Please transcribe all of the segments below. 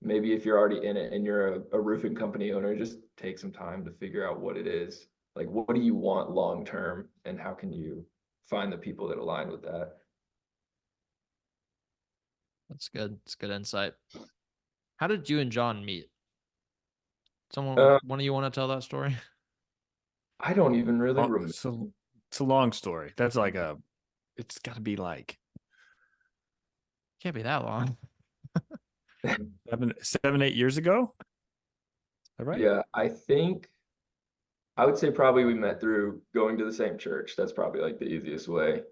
maybe if you're already in it and you're a roofing company owner, just take some time to figure out what it is. Like, what do you want long term, and how can you find the people that align with that? That's good. It's good insight. How did you and John meet? Uh, One of you want to tell that story? I don't even really remember. So it's a long story. That's like it's got to be like Can't be that long. 7, 8 years ago. Is that right? Yeah, I would say probably we met through going to the same church. That's probably like the easiest way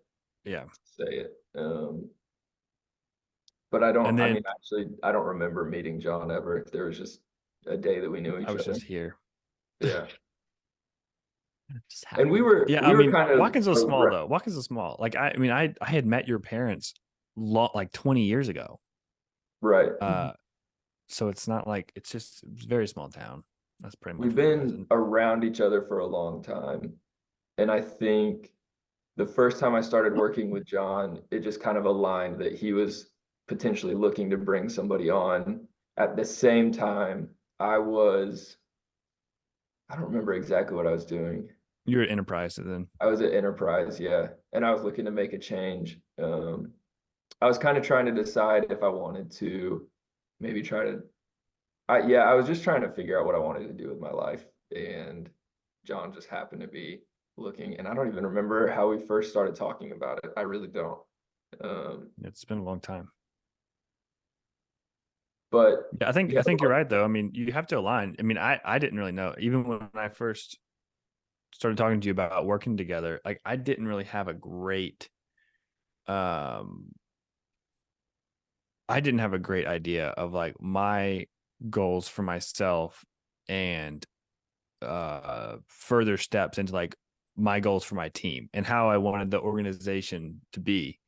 Yeah. to say it. But I And don't, I then mean, actually, I don't remember meeting John ever. There was just a day that we knew I each was other. just here. Yeah. Just And we happened. were Yeah, we I were mean, kind of Watkinsville's small though. Watkinsville's small. Like I had met your parents like 20 years ago. right. So it's not like it's a very small town. That's pretty much We've what it is. been around each other for a long time. And I think the first time I started working with John, it just kind of aligned that he was potentially looking to bring somebody on. At the same time, I don't remember exactly what I was doing. You're at Enterprise then. I was at Enterprise, yeah, and I was looking to make a change. I was kind of trying to decide if I wanted to maybe try to, yeah, I was just trying to figure out what I wanted to do with my life, and John just happened to be looking, and I don't even remember how we first started talking about it. I really don't. It's been a long time. But Yeah, yeah, I think you're right though. I mean, you have to align. I mean, I didn't really know. Even when I first started talking to you about working together, like I didn't really have a great um I didn't have a great idea of like my goals for myself and further steps into like my goals for my team and how I wanted the organization to be.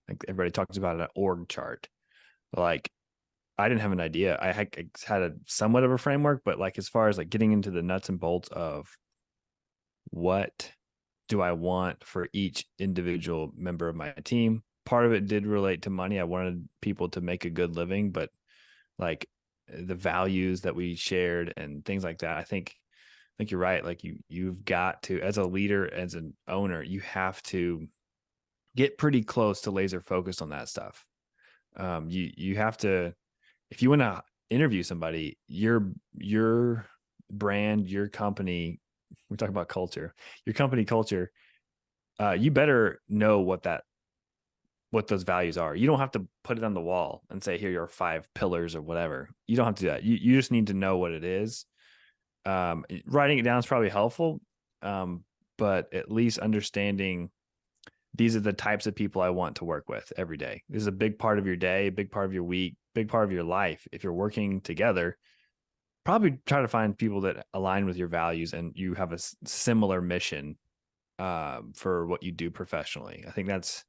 Like everybody talks about an org chart. Like I didn't have an idea. I had a somewhat of a framework, but like as far as like getting into the nuts and bolts of what do I want for each individual member of my team? Part of it did relate to money. I wanted people to make a good living, but like the values that we shared and things like that. I think you're right. Like you've got to, as a leader, as an owner, you have to get pretty close to laser focused on that stuff. You have to, if you want to interview somebody, your brand, your company, we talk about culture, your company culture, you better know what those values are. You don't have to put it on the wall and say, here are your 5 pillars or whatever. You don't have to do that. You just need to know what it is. Writing it down is probably helpful. But at least understanding these are the types of people I want to work with every day. This is a big part of your day, a big part of your week, big part of your life. If you're working together, probably try to find people that align with your values and you have a similar mission for what you do professionally. I think that's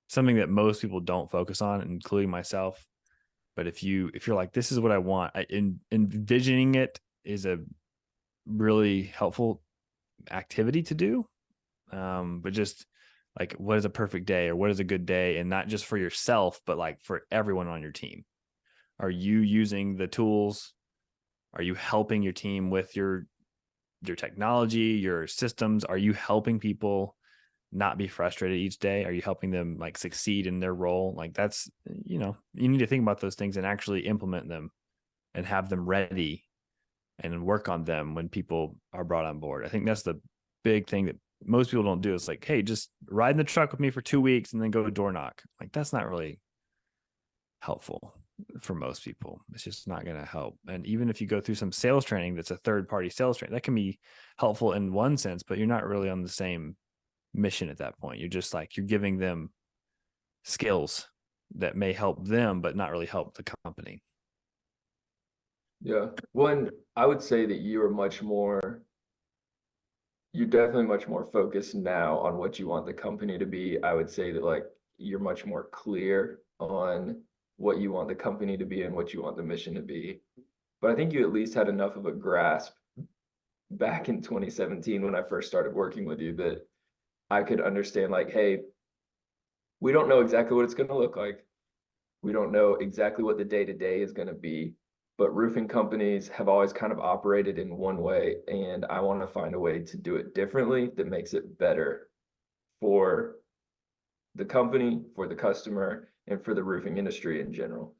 something that most people don't focus on, including myself. But if you're like, this is what I want, envisioning it is a really helpful activity to do. But just like, what is a perfect day or what is a good day? And not just for yourself, but like for everyone on your team. Are you using the tools? Are you helping your team with your technology, your systems? Are you helping people not be frustrated each day? Are you helping them like succeed in their role? Like that's, you need to think about those things and actually implement them and have them ready and work on them when people are brought on board. I think that's the big thing that most people don't do. It's like, hey, just ride in the truck with me for 2 weeks and then go door knock. Like that's not really helpful for most people. It's just not going to help. And even if you go through some sales training that's a third party sales training, that can be helpful in one sense, but you're not really on the same mission at that point. You're just like, you're giving them skills that may help them, but not really help the company. yeah, one, I would say that you're definitely much more focused now on what you want the company to be. I would say that like you're much more clear on what you want the company to be and what you want the mission to be. But I think you at least had enough of a grasp back in 2017 when I first started working with you that I could understand like, hey, we don't know exactly what it's going to look like. We don't know exactly what the day to day is going to be, but roofing companies have always kind of operated in one way, and I want to find a way to do it differently that makes it better for the company, for the customer, and for the roofing industry in general.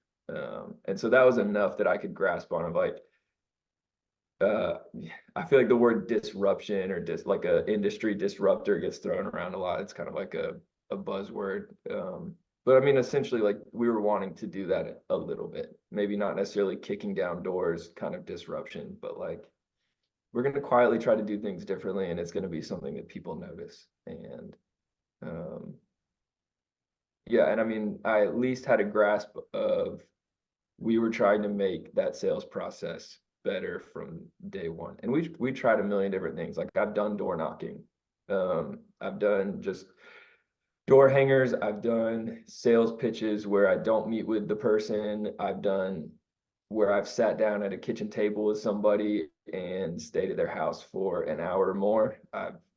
And so that was enough that I could grasp on of like, I feel like the word disruption or like a industry disruptor gets thrown around a lot. It's kind of like a buzzword. But I mean, essentially, like we were wanting to do that a little bit, maybe not necessarily kicking down doors kind of disruption, but like we're going to quietly try to do things differently, and it's going to be something that people notice. And yeah, and I mean, I at least had a grasp of we were trying to make that sales process better from day one. And we tried a million different things. Like I've done door knocking. I've done just door hangers. I've done sales pitches where I don't meet with the person. I've done where I've sat down at a kitchen table with somebody and stayed at their house for an hour or more.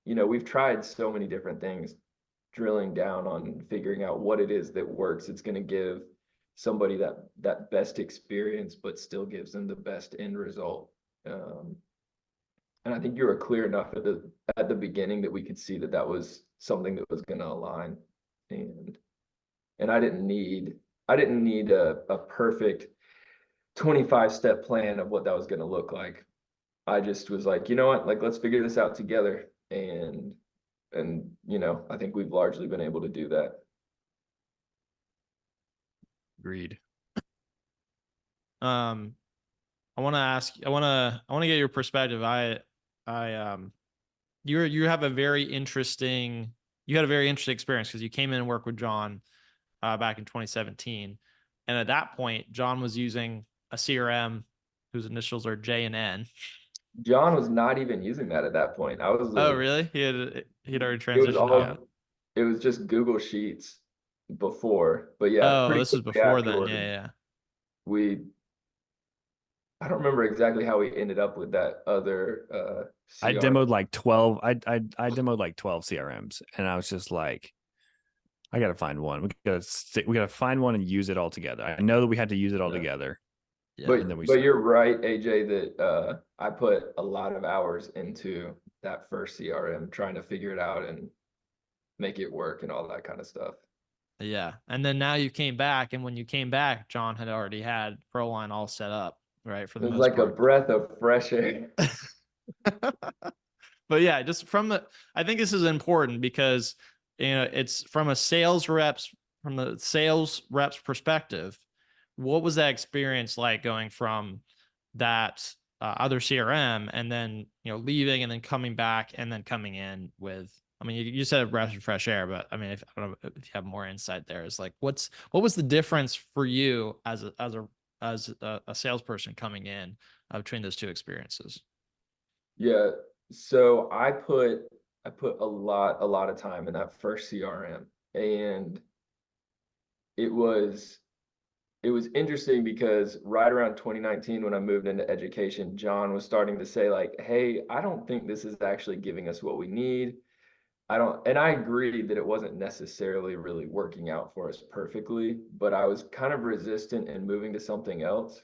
We've tried so many different things, drilling down on figuring out what it is that works. It's going to give somebody that best experience, but still gives them the best end result. And I think you were clear enough at the beginning that we could see that was something that was going to align. And I didn't need a perfect 25-step plan of what that was going to look like. I just was like, you know what, like let's figure this out together. And I think we've largely been able to do that. Agreed. I want to get your perspective. You have a very interesting, you had a very interesting experience because you came in and worked with John back in 2017. And at that point, John was using a CRM whose initials are J and N. John was not even using that at that point. Oh, really? He'd already It was transitioned out. it was just Google Sheets before, but yeah, Oh, pretty this was quickly before then. afterward, Yeah. I don't remember exactly how we ended up with that other I CR. demoed like 12. I demoed like 12 CRMs, and I was just like, I gotta find one. We gotta find one and use it all together. I know that we had to use it all Yeah. together. Yeah. But And then we but you're right, AJ, that I put a lot of hours into that first CRM trying to figure it out and make it work and all that kind of stuff. Yeah. And then now you came back, and when you came back, John had already had ProLine all set up, right? For It the was most like a part. breath of fresh air. But yeah, just I think this is important because it's from the sales rep's perspective. What was that experience like going from that other CRM and then leaving and then coming back and then coming in with? I mean, you said a breath of fresh air, but I mean, I don't know if you have more insight there. It's like what was the difference for you as a salesperson coming in between those two experiences? Yeah. So I put a lot of time in that first CRM, and it was interesting because right around 2019 when I moved into education, John was starting to say like, "Hey, I don't think this is actually giving us what we need." And I agree that it wasn't necessarily really working out for us perfectly, but I was kind of resistant in moving to something else.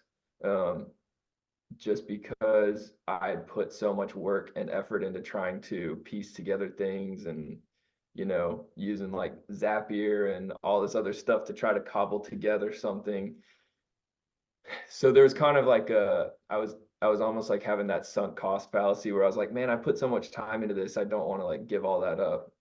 Just because I put so much work and effort into trying to piece together things and, using like Zapier and all this other stuff to try to cobble together something. So there was kind of like I was almost like having that sunk cost fallacy where I was like, man, I put so much time into this. I don't want to like give all that up.